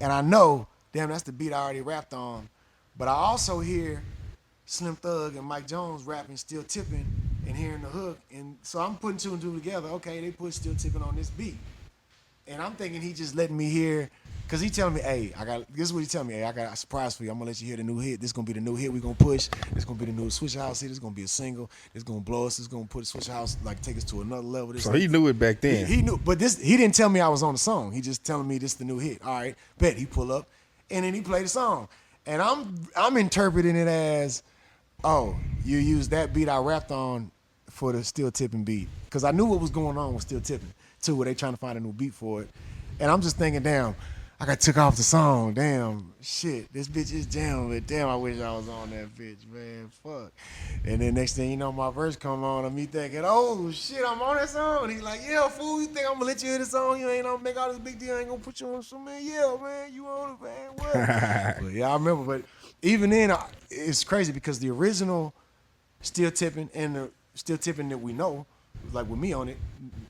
and I know, damn, that's the beat I already rapped on. But I also hear Slim Thug and Mike Jones rapping Still Tippin' and hearing the hook. And so I'm putting two and two together. Okay, they put Still Tippin' on this beat. And I'm thinking he just letting me hear, because he telling me, hey, this is what he telling me, hey, I got a surprise for you. I'm going to let you hear the new hit. This going to be the new hit we going to push. This going to be the new Switch House hit. This going to be a single. This going to blow us. This going to put Switch House, like, take us to another level. This So he knew it back then. He knew, but he didn't tell me I was on the song. He just telling me this the new hit. All right, bet. He pull up, and then he play the song. And I'm interpreting it as, oh, you used that beat I rapped on for the Still Tippin' beat. Because I knew what was going on with Still Tippin', too, where they trying to find a new beat for it. And I'm just thinking, damn, I got took off the song. Damn, shit, this bitch is jamming, but damn, I wish I was on that bitch, man. Fuck. And then next thing you know, my verse come on, and me thinking, oh, shit, I'm on that song. And he's like, yeah, fool, you think I'm going to let you hear the song? You ain't going to make all this big deal. I ain't going to put you on some, man. Yeah, man, you on it, man. What? But yeah, I remember. But even then, it's crazy because the original Still Tippin' and the Still Tippin' that we know, like with me on it,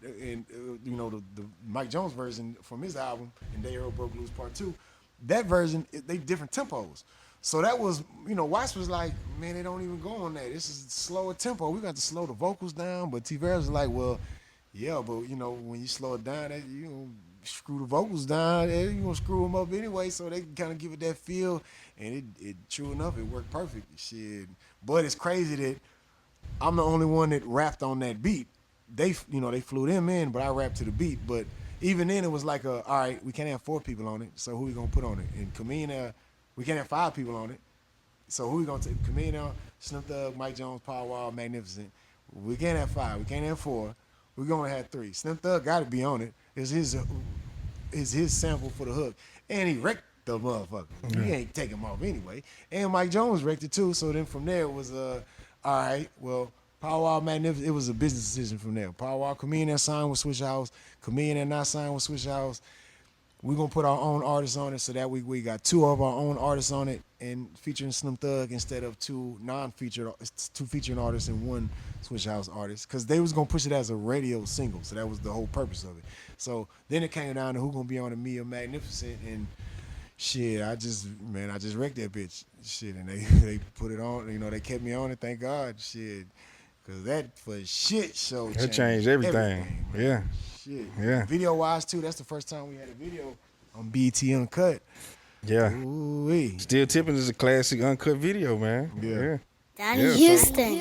and you know the Mike Jones version from his album, and Day Earl Broke Loose Part 2, that version, they different tempos. So that was, you know, Watts was like, man, they don't even go on that. This is slower tempo. We got to slow the vocals down. But T-Verz was like, well, yeah, but you know, when you slow it down, you know, screw the vocals down, you gonna screw them up anyway, so they can kind of give it that feel. And it true enough, it worked perfect. Shit. But it's crazy that I'm the only one that rapped on that beat. They flew them in, but I rapped to the beat. But even then, it was like, all right, we can't have 4 people on it, so who we gonna put on it? And Kamina, we can't have 5 people on it, so who we gonna take? Kamina, Slim Thug, Mike Jones, Power Wall, Magnificent. We can't have 5. We can't have 4. We're gonna have 3. Slim Thug got to be on it. It's his sample for the hook, and he wrecked the motherfucker. Yeah. He ain't taking him off anyway. And Mike Jones wrecked it too. So then from there it was all right. Well, Power Wall Magnificent. It was a business decision from there. Power Wall, Chameleon that signed with Switch House. Chameleon that not signed with Switch House. We're gonna put our own artists on it, so that we got 2 of our own artists on it, and featuring Slim Thug instead of 2 non-featured, 2 featuring artists and 1 Switch House artist, because they was gonna push it as a radio single, so that was the whole purpose of it. So then it came down to who gonna be on it, me or Magnificent, and shit, I just wrecked that bitch, shit, and they put it on, you know, they kept me on it, thank God, shit, because that for shit show changed everything. Yeah. Shit. Yeah. Video wise too, that's the first time we had a video on BET Uncut. Yeah. Ooh-wee. Still Tippin' is a classic uncut video, man. Yeah. Donnie Houston.